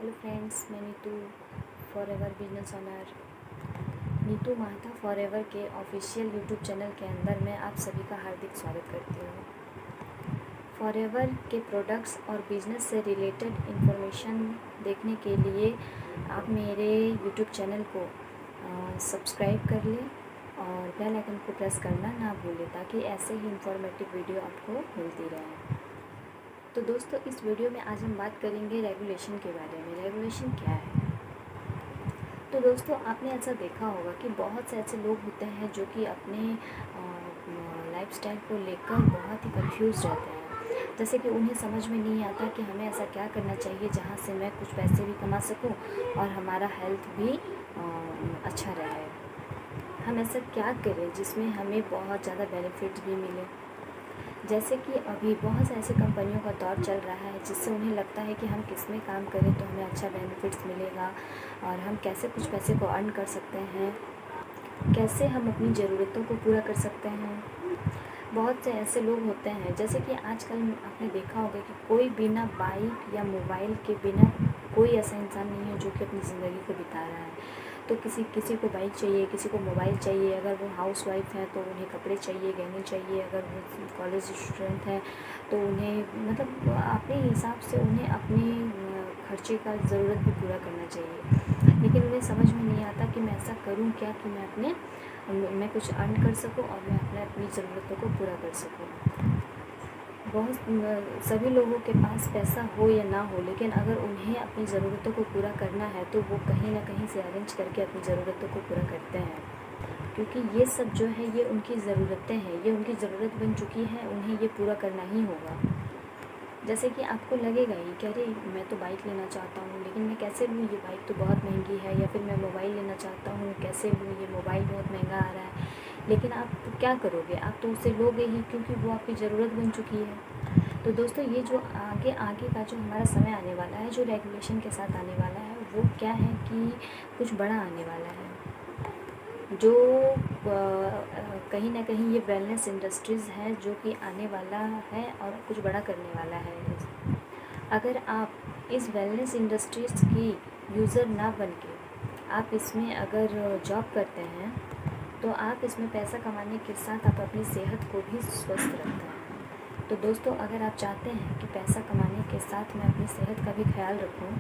Hello friends, मैं Neetu Forever business owner Neetu Mehta Forever के official YouTube channel के अंदर मैं आप सभी का हार्दिक स्वागत करती हूँ। फॉरएवर के प्रोडक्ट्स और बिजनेस से रिलेटेड इंफॉर्मेशन देखने के लिए आप मेरे यूट्यूब चैनल को सब्सक्राइब कर लें और बेल आइकन को प्रेस करना ना भूलें ताकि ऐसे ही इंफॉर्मेटिव वीडियो आपको मिलती रहे। तो दोस्तों, इस वीडियो में आज हम बात करेंगे रेगुलेशन के बारे में। रेगुलेशन क्या है? तो दोस्तों, आपने ऐसा देखा होगा कि बहुत से ऐसे लोग होते हैं जो कि अपने लाइफस्टाइल को लेकर बहुत ही कंफ्यूज रहते हैं। जैसे कि उन्हें समझ में नहीं आता कि हमें ऐसा क्या करना चाहिए जहाँ से मैं कुछ पैसे भी कमा सकूँ और हमारा हेल्थ भी अच्छा रहे। हम ऐसा क्या करें जिसमें हमें बहुत ज़्यादा बेनिफिट्स भी मिले। जैसे कि अभी बहुत से ऐसे कंपनियों का दौर चल रहा है जिससे उन्हें लगता है कि हम किस में काम करें तो हमें अच्छा बेनिफिट्स मिलेगा और हम कैसे कुछ पैसे को अर्न कर सकते हैं, कैसे हम अपनी ज़रूरतों को पूरा कर सकते हैं। बहुत से ऐसे लोग होते हैं, जैसे कि आजकल आपने देखा होगा कि कोई बिना बाइक या मोबाइल के बिना कोई ऐसा इंसान नहीं है जो कि अपनी ज़िंदगी को बिता रहा है। तो किसी को बाइक चाहिए, किसी को मोबाइल चाहिए। अगर वो हाउस वाइफ है तो उन्हें कपड़े चाहिए, गहने चाहिए। अगर वो कॉलेज स्टूडेंट है तो उन्हें मतलब अपने हिसाब से उन्हें अपने खर्चे का ज़रूरत भी पूरा करना चाहिए। लेकिन उन्हें समझ में नहीं आता कि मैं ऐसा करूं क्या कि मैं कुछ अर्न कर सकूं और मैं अपनी ज़रूरतों को पूरा कर सकूं। सभी लोगों के पास पैसा हो या ना हो, लेकिन अगर उन्हें अपनी ज़रूरतों को पूरा करना है तो वो कहीं ना कहीं से अरेंज करके अपनी ज़रूरतों को पूरा करते हैं, क्योंकि ये सब जो है ये उनकी ज़रूरतें हैं, ये उनकी ज़रूरत बन चुकी है, उन्हें ये पूरा करना ही होगा। जैसे कि आपको लगेगा ही कि अरे मैं तो बाइक लेना चाहता हूँ लेकिन मैं कैसे लूँ, ये बाइक तो बहुत महंगी है। या फिर मैं मोबाइल लेना चाहता हूँ, कैसे लूँ, ये मोबाइल बहुत महंगा आ रहा है। लेकिन आप क्या करोगे? आप तो उसे लोगे ही क्योंकि वो आपकी ज़रूरत बन चुकी है। तो दोस्तों, ये जो आगे आगे का जो हमारा समय आने वाला है, जो रेगुलेशन के साथ आने वाला है, वो क्या है कि कुछ बड़ा आने वाला है, जो कहीं ना कहीं ये वेलनेस इंडस्ट्रीज़ है जो कि आने वाला है और कुछ बड़ा करने वाला है। अगर आप इस वेलनेस इंडस्ट्रीज़ की यूज़र ना बन के आप इसमें अगर जॉब करते हैं तो आप इसमें पैसा कमाने के साथ आप अपनी सेहत को भी स्वस्थ रखते हैं। तो दोस्तों, अगर आप चाहते हैं कि पैसा कमाने के साथ मैं अपनी सेहत का भी ख्याल रखूं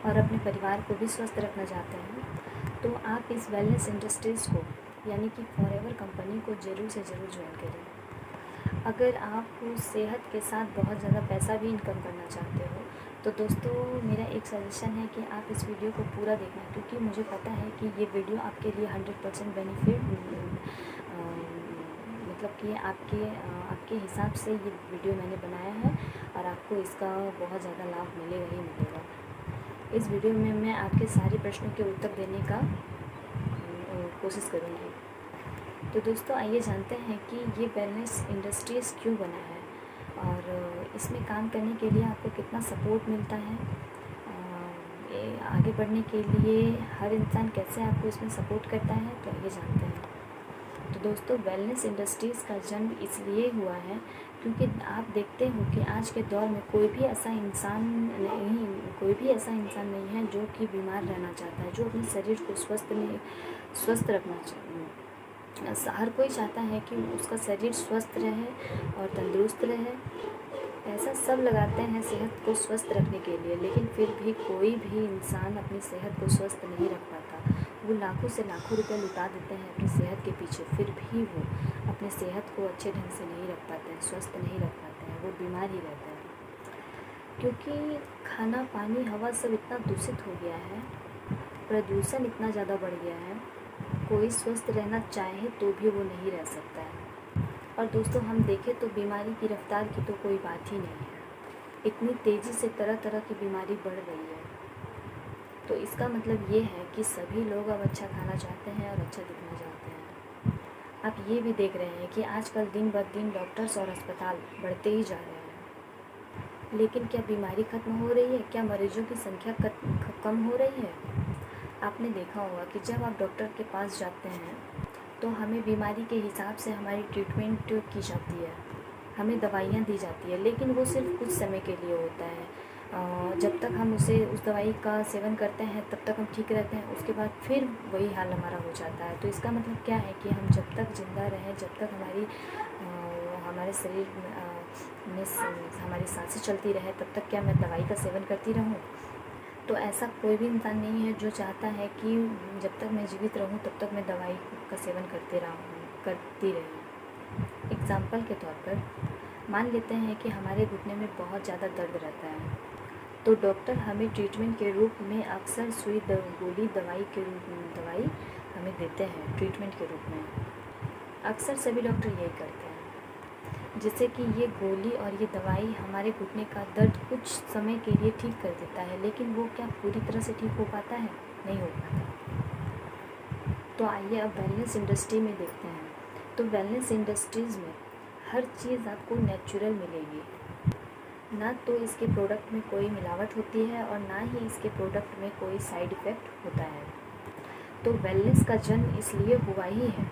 और अपने परिवार को भी स्वस्थ रखना चाहते हैं तो आप इस वेलनेस इंडस्ट्रीज़ को यानी कि फॉरएवर कंपनी को ज़रूर से ज़रूर ज्वाइन करें। अगर आप सेहत के साथ बहुत ज़्यादा पैसा भी इनकम करना चाहते हो तो दोस्तों, मेरा एक सजेशन है कि आप इस वीडियो को पूरा देखना, क्योंकि मुझे पता है कि ये वीडियो आपके लिए 100% बेनिफिट मतलब कि आपके हिसाब से ये वीडियो मैंने बनाया है और आपको इसका बहुत ज़्यादा लाभ मिलेगा ही मिलेगा। इस वीडियो में मैं आपके सारे प्रश्नों के उत्तर देने का कोशिश करूँगी। तो दोस्तों, आइए जानते हैं कि ये वेलनेस इंडस्ट्रीज़ क्यों बना है और इसमें काम करने के लिए आपको कितना सपोर्ट मिलता है। आगे बढ़ने के लिए हर इंसान कैसे आपको इसमें सपोर्ट करता है, तो आइए जानते हैं। तो दोस्तों, वेलनेस इंडस्ट्रीज़ का जन्म इसलिए हुआ है क्योंकि आप देखते हो कि आज के दौर में कोई भी ऐसा इंसान नहीं है जो कि बीमार रहना चाहता है, जो अपने शरीर को स्वस्थ रखना चाहिए। हर कोई चाहता है कि उसका शरीर स्वस्थ रहे और तंदुरुस्त रहे। पैसा सब लगाते हैं सेहत को स्वस्थ रखने के लिए, लेकिन फिर भी कोई भी इंसान अपनी सेहत को स्वस्थ नहीं रख पाता। वो लाखों से लाखों रुपए लुटा देते हैं अपनी सेहत के पीछे, फिर भी वो अपनी सेहत को अच्छे ढंग से नहीं रख पाते हैं, स्वस्थ नहीं रख पाते हैं, वो बीमार ही रहते हैं। क्योंकि खाना, पानी, हवा सब इतना दूषित हो गया है, प्रदूषण इतना ज़्यादा बढ़ गया है, कोई स्वस्थ रहना चाहे तो भी वो नहीं रह सकता है। और दोस्तों, हम देखें तो बीमारी की रफ्तार की तो कोई बात ही नहीं है। इतनी तेज़ी से तरह तरह की बीमारी बढ़ रही है। तो इसका मतलब ये है कि सभी लोग अब अच्छा खाना चाहते हैं और अच्छा दिखना चाहते हैं। आप ये भी देख रहे हैं कि आजकल दिन ब दिन डॉक्टर्स और अस्पताल बढ़ते ही जा रहे हैं, लेकिन क्या बीमारी खत्म हो रही है? क्या मरीजों की संख्या कम हो रही है? आपने देखा होगा कि जब आप डॉक्टर के पास जाते हैं तो हमें बीमारी के हिसाब से हमारी ट्रीटमेंट की जाती है, हमें दवाइयाँ दी जाती है, लेकिन वो सिर्फ कुछ समय के लिए होता है। जब तक हम उस दवाई का सेवन करते हैं तब तक हम ठीक रहते हैं, उसके बाद फिर वही हाल हमारा हो जाता है। तो इसका मतलब क्या है कि हम जब तक ज़िंदा रहें, जब तक हमारे शरीर में हमारी सांसें चलती रहे, तब तक क्या मैं दवाई का सेवन करती रहूं? तो ऐसा कोई भी इंसान नहीं है जो चाहता है कि जब तक मैं जीवित रहूं तब तक मैं दवाई का सेवन करती रही। एग्ज़ाम्पल के तौर पर मान लेते हैं कि हमारे घुटने में बहुत ज़्यादा दर्द रहता है, तो डॉक्टर हमें ट्रीटमेंट के रूप में अक्सर सुई गोली दवाई हमें देते हैं ट्रीटमेंट के रूप में। अक्सर सभी डॉक्टर यही करते हैं, जिससे कि ये गोली और ये दवाई हमारे घुटने का दर्द कुछ समय के लिए ठीक कर देता है, लेकिन वो क्या पूरी तरह से ठीक हो पाता है? नहीं हो पाता। तो आइए अब वेलनेस इंडस्ट्री में देखते हैं। तो वेलनेस इंडस्ट्रीज़ में हर चीज़ आपको नेचुरल मिलेगी, ना तो इसके प्रोडक्ट में कोई मिलावट होती है और ना ही इसके प्रोडक्ट में कोई साइड इफ़ेक्ट होता है। तो वेलनेस का जन्म इसलिए हुआ ही है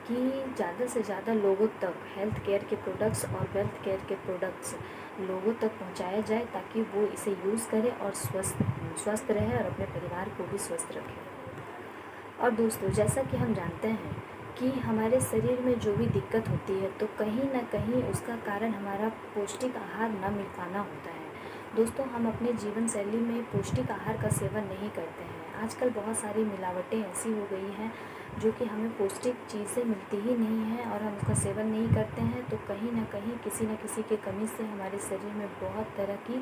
कि ज़्यादा से ज़्यादा लोगों तक हेल्थ केयर के प्रोडक्ट्स और वेल्थ केयर के प्रोडक्ट्स लोगों तक पहुंचाया जाए, ताकि वो इसे यूज़ करें और स्वस्थ रहे और अपने परिवार को भी स्वस्थ रखें। और दोस्तों, जैसा कि हम जानते हैं कि हमारे शरीर में जो भी दिक्कत होती है, तो कहीं ना कहीं उसका कारण हमारा पौष्टिक आहार न मिल पाना होता है। दोस्तों, हम अपने जीवन शैली में पौष्टिक आहार का सेवन नहीं करते हैं। आजकल बहुत सारी मिलावटें ऐसी हो गई हैं जो कि हमें पौष्टिक चीज़ें मिलती ही नहीं हैं और हम उसका सेवन नहीं करते हैं, तो कहीं ना कहीं किसी न किसी के कमी से हमारे शरीर में बहुत तरह की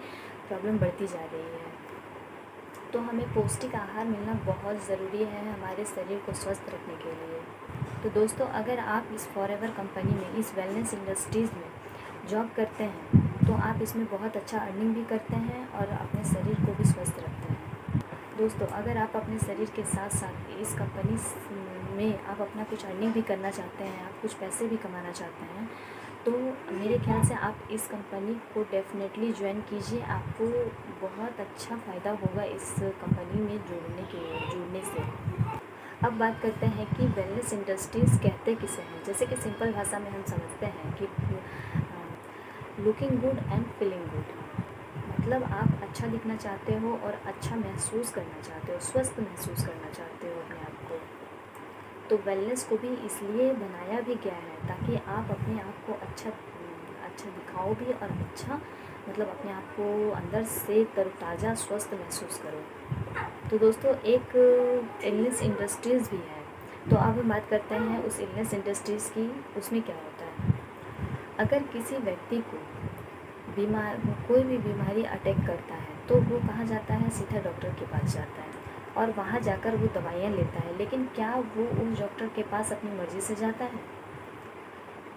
प्रॉब्लम बढ़ती जा रही है। तो हमें पौष्टिक आहार मिलना बहुत ज़रूरी है हमारे शरीर को स्वस्थ रखने के लिए। तो दोस्तों, अगर आप इस फॉरएवर कंपनी में, इस वेलनेस इंडस्ट्रीज़ में जॉब करते हैं, तो आप इसमें बहुत अच्छा अर्निंग भी करते हैं और अपने शरीर को भी स्वस्थ रखते हैं। दोस्तों, अगर आप अपने शरीर के साथ साथ इस कंपनी में आप अपना कुछ अर्निंग भी करना चाहते हैं, आप कुछ पैसे भी कमाना चाहते हैं, तो मेरे ख्याल से आप इस कंपनी को डेफिनेटली ज्वाइन कीजिए। आपको बहुत अच्छा फ़ायदा होगा इस कंपनी में जुड़ने से। अब बात करते हैं कि वेलनेस इंडस्ट्रीज़ कहते किसे हैं। जैसे कि सिंपल भाषा में हम समझते हैं कि looking good and feeling good, मतलब आप अच्छा दिखना चाहते हो और अच्छा महसूस करना चाहते हो, स्वस्थ महसूस करना चाहते हो अपने आप को। तो वेलनेस को भी इसलिए बनाया भी गया है ताकि आप अपने आप को अच्छा दिखाओ भी और अच्छा, मतलब अपने आप को अंदर से तरोताज़ा स्वस्थ महसूस करो। तो दोस्तों, एक इलनेस इंडस्ट्रीज़ भी है। तो अब हम बात करते हैं उस इलनेस इंडस्ट्रीज़ की। उसमें क्या होता है, अगर किसी व्यक्ति को कोई भी बीमारी अटैक करता है, तो वो कहाँ जाता है? सीधा डॉक्टर के पास जाता है और वहाँ जाकर वो दवाइयाँ लेता है। लेकिन क्या वो उस डॉक्टर के पास अपनी मर्ज़ी से जाता है?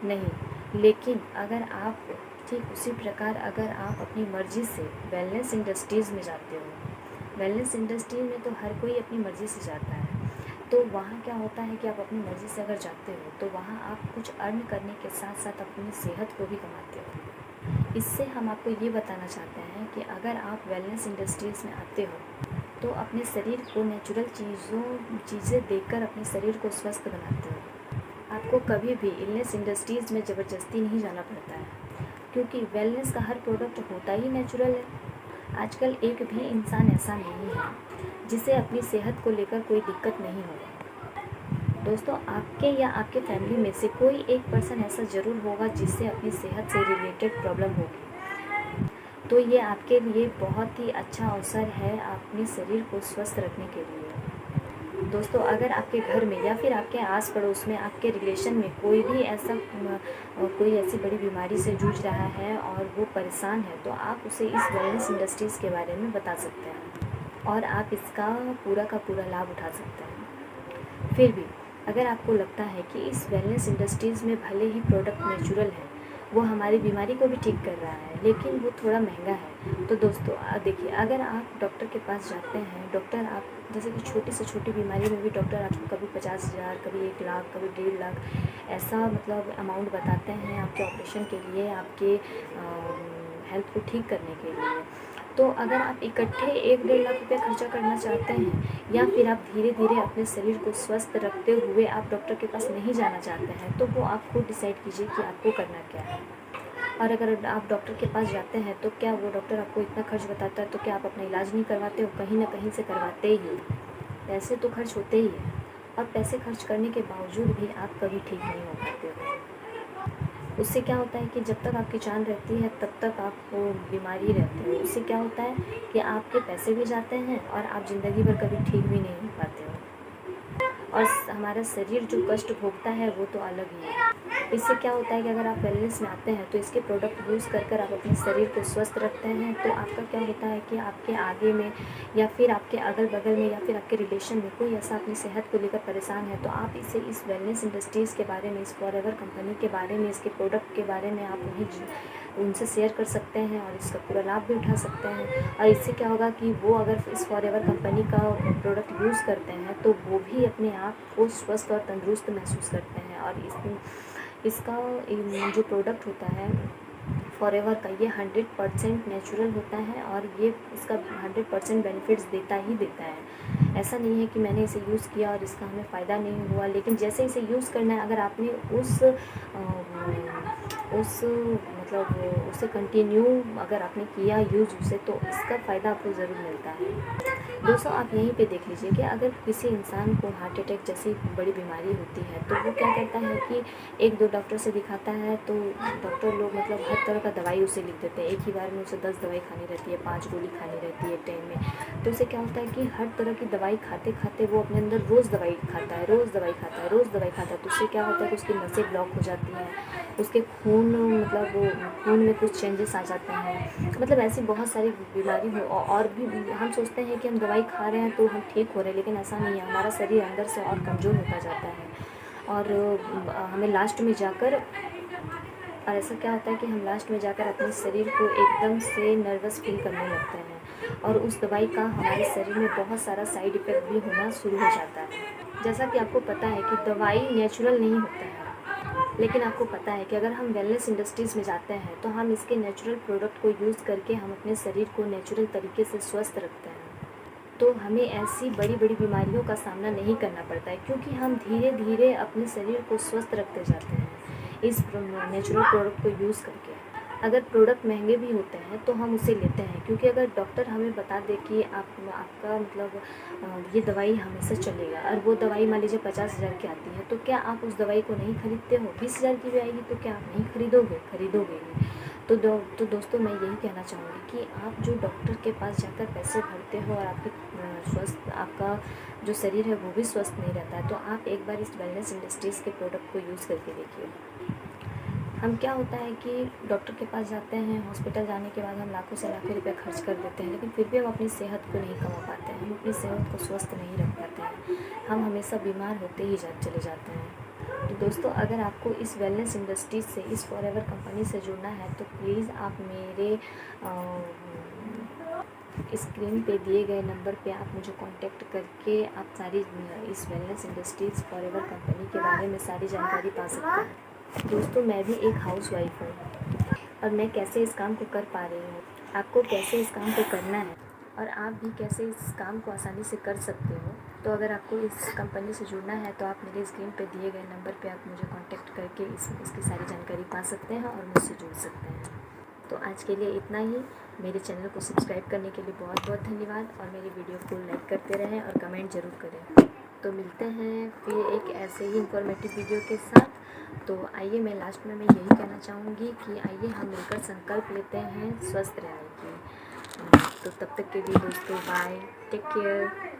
नहीं। लेकिन अगर आप ठीक उसी प्रकार अगर आप अपनी मर्ज़ी से वेलनेस इंडस्ट्रीज़ में जाते हो, वेलनेस इंडस्ट्री में तो हर कोई अपनी मर्ज़ी से जाता है, तो वहाँ क्या होता है कि आप अपनी मर्ज़ी से अगर जाते हो तो वहाँ आप कुछ अर्न करने के साथ साथ अपनी सेहत को भी कमाते हो। इससे हम आपको ये बताना चाहते हैं कि अगर आप वेलनेस इंडस्ट्रीज़ में आते हो तो अपने शरीर को नेचुरल चीज़ें देकर अपने शरीर को स्वस्थ बनाते हो। आपको कभी भी इलनेस इंडस्ट्रीज़ में ज़बरदस्ती नहीं जाना पड़ता है, क्योंकि वेलनेस का हर प्रोडक्ट होता ही नेचुरल है। आजकल एक भी इंसान ऐसा नहीं है जिसे अपनी सेहत को लेकर कोई दिक्कत नहीं हो। दोस्तों, आपके या आपके फैमिली में से कोई एक पर्सन ऐसा ज़रूर होगा जिससे अपनी सेहत से रिलेटेड प्रॉब्लम होगी। तो ये आपके लिए बहुत ही अच्छा अवसर है अपने शरीर को स्वस्थ रखने के लिए। दोस्तों, अगर आपके घर में या फिर आपके आस पड़ोस में, आपके रिलेशन में कोई भी कोई ऐसी बड़ी बीमारी से जूझ रहा है और वो परेशान है, तो आप उसे इस वेलनेस इंडस्ट्रीज़ के बारे में बता सकते हैं और आप इसका पूरा का पूरा लाभ उठा सकते हैं। फिर भी अगर आपको लगता है कि इस वेलनेस इंडस्ट्रीज़ में भले ही प्रोडक्ट नेचुरल है, वो हमारी बीमारी को भी ठीक कर रहा है, लेकिन वो थोड़ा महंगा है, तो दोस्तों देखिए, अगर आप डॉक्टर के पास जाते हैं, डॉक्टर आप जैसे कि छोटी से छोटी बीमारी में भी डॉक्टर आपको कभी 50,000, कभी 1 लाख, कभी 1.5 लाख ऐसा मतलब अमाउंट बताते हैं आपके ऑपरेशन के लिए, आपके हेल्थ को ठीक करने के लिए। तो अगर आप इकट्ठे 1-1.5 लाख रुपये खर्चा करना चाहते हैं या फिर आप धीरे धीरे अपने शरीर को स्वस्थ रखते हुए आप डॉक्टर के पास नहीं जाना चाहते हैं, तो वो आप खुद डिसाइड कीजिए कि आपको करना क्या है। और अगर आप डॉक्टर के पास जाते हैं तो क्या वो डॉक्टर आपको इतना खर्च बताता है तो क्या आप अपना इलाज नहीं करवाते हो? कहीं ना कहीं से करवाते ही। पैसे तो खर्च होते ही हैं, और पैसे खर्च करने के बावजूद भी आप कभी ठीक नहीं हो पाते हो। उससे क्या होता है कि जब तक आपकी जान रहती है तब तक आपको बीमारी रहती है। उससे क्या होता है कि आपके पैसे भी जाते हैं और आप ज़िंदगी भर कभी ठीक भी नहीं हो पाते हो। और हमारा शरीर जो कष्ट भोगता है वो तो अलग ही है। इससे क्या होता है कि अगर आप वेलनेस में आते हैं तो इसके प्रोडक्ट यूज़ कर कर आप अपने शरीर को स्वस्थ रखते हैं, तो आपका क्या होता है कि आपके आगे में या फिर आपके अगल बगल में या फिर आपके रिलेशन में कोई ऐसा अपनी सेहत को लेकर परेशान है तो आप इसे इस वेलनेस इंडस्ट्रीज़ के बारे में, इस फॉरएवर कंपनी के बारे में, इसके प्रोडक्ट के बारे में आप उनसे शेयर कर सकते हैं और इसका पूरा लाभ भी उठा सकते हैं। और इससे क्या होगा कि वो अगर इस फॉरएवर कंपनी का प्रोडक्ट यूज़ करते हैं तो वो भी अपने आप को स्वस्थ और तंदुरुस्त महसूस करते हैं। और इसका जो प्रोडक्ट होता है फॉरएवर का, ये 100% नेचुरल होता है और ये इसका 100% बेनिफिट्स देता ही देता है। ऐसा नहीं है कि मैंने इसे यूज़ किया और इसका हमें फ़ायदा नहीं हुआ, लेकिन जैसे इसे यूज़ करना है, अगर आपने उसे कंटिन्यू अगर आपने किया यूज़ उसे, तो इसका फ़ायदा आपको ज़रूर मिलता है। दोस्तों, आप यहीं पे देख लीजिए कि अगर किसी इंसान को हार्ट अटैक जैसी बड़ी बीमारी होती है तो वो क्या करता है कि 1-2 डॉक्टर से दिखाता है, तो डॉक्टर लोग मतलब हर तरह का दवाई उसे लिख देते हैं। एक ही बार में उसे 10 दवाई खानी रहती है, 5 गोली खानी रहती है टाइम में। तो उसे क्या होता है कि हर तरह की दवाई खाते खाते वो अपने अंदर रोज़ दवाई खाता है, रोज़ दवाई खाता है, रोज़ दवाई खाता है। तो उससे क्या होता है कि उसकी नसें ब्लॉक हो जाती हैं, उसके खून में कुछ चेंजेस आ जाते हैं। मतलब ऐसी बहुत सारी बीमारी हो, और भी हम सोचते हैं कि हम दवाई खा रहे हैं तो हम ठीक हो रहे हैं, लेकिन ऐसा नहीं है। हमारा शरीर अंदर से और कमज़ोर होता जाता है और हमें लास्ट में जाकर और ऐसा क्या होता है कि हम लास्ट में जाकर अपने शरीर को एकदम से नर्वस फील करने लगते हैं और उस दवाई का हमारे शरीर में बहुत सारा साइड इफ़ेक्ट भी होना शुरू हो जाता है। जैसा कि आपको पता है कि दवाई नेचुरल नहीं होता है, लेकिन आपको पता है कि अगर हम वेलनेस इंडस्ट्रीज़ में जाते हैं तो हम इसके नेचुरल प्रोडक्ट को यूज़ करके हम अपने शरीर को नेचुरल तरीके से स्वस्थ रखते हैं, तो हमें ऐसी बड़ी बड़ी बीमारियों का सामना नहीं करना पड़ता है, क्योंकि हम धीरे धीरे अपने शरीर को स्वस्थ रखते जाते हैं इस नेचुरल प्रोडक्ट को यूज़ करके। अगर प्रोडक्ट महंगे भी होते हैं तो हम उसे लेते हैं, क्योंकि अगर डॉक्टर हमें बता दे कि आपका मतलब ये दवाई हमेशा चलेगा, और वो दवाई मान लीजिए 50,000 की आती है, तो क्या आप उस दवाई को नहीं खरीदते हो? 20,000 की भी आएगी तो क्या आप नहीं खरीदोगे? खरीदोगे ही। तो दोस्तों, मैं यही कहना चाहूँगी कि आप जो डॉक्टर के पास जाकर पैसे भरते हो और आपका जो शरीर है वो भी स्वस्थ नहीं रहता है, तो आप एक बार इस वेलनेस इंडस्ट्रीज़ के प्रोडक्ट को यूज़ करके देखिए। हम क्या होता है कि डॉक्टर के पास जाते हैं, हॉस्पिटल जाने के बाद हम लाखों से लाखों रुपए खर्च कर देते हैं, लेकिन फिर भी हम अपनी सेहत को नहीं कमा पाते हैं, हम अपनी सेहत को स्वस्थ नहीं रख पाते हैं, हम हमेशा बीमार होते ही चले जाते हैं। तो दोस्तों, अगर आपको इस वेलनेस इंडस्ट्रीज से, इस फॉरएवर कंपनी से जुड़ना है तो प्लीज़ आप मेरे स्क्रीन पे दिए गए नंबर पे आप मुझे कांटेक्ट करके आप सारी इस वेलनेस इंडस्ट्रीज़ फॉरएवर कंपनी के बारे में सारी जानकारी पा सकते हैं। दोस्तों, मैं भी एक हाउसवाइफ हूँ और मैं कैसे इस काम को कर पा रही हूँ, आपको कैसे इस काम को करना है और आप भी कैसे इस काम को आसानी से कर सकते हो। तो अगर आपको इस कंपनी से जुड़ना है तो आप मेरे स्क्रीन पे दिए गए नंबर पे आप मुझे कांटेक्ट करके इसकी सारी जानकारी पा सकते हैं और मुझसे जुड़ सकते हैं। तो आज के लिए इतना ही। मेरे चैनल को सब्सक्राइब करने के लिए बहुत बहुत धन्यवाद, और मेरी वीडियो को लाइक करते रहें और कमेंट ज़रूर करें। तो मिलते हैं फिर एक ऐसे ही इंफॉर्मेटिव वीडियो के साथ। तो आइए, मैं लास्ट में यही कहना चाहूँगी कि आइए हम मिलकर संकल्प लेते हैं स्वस्थ रहने की। तो तब तक के लिए दोस्तों, बाय, टेक केयर।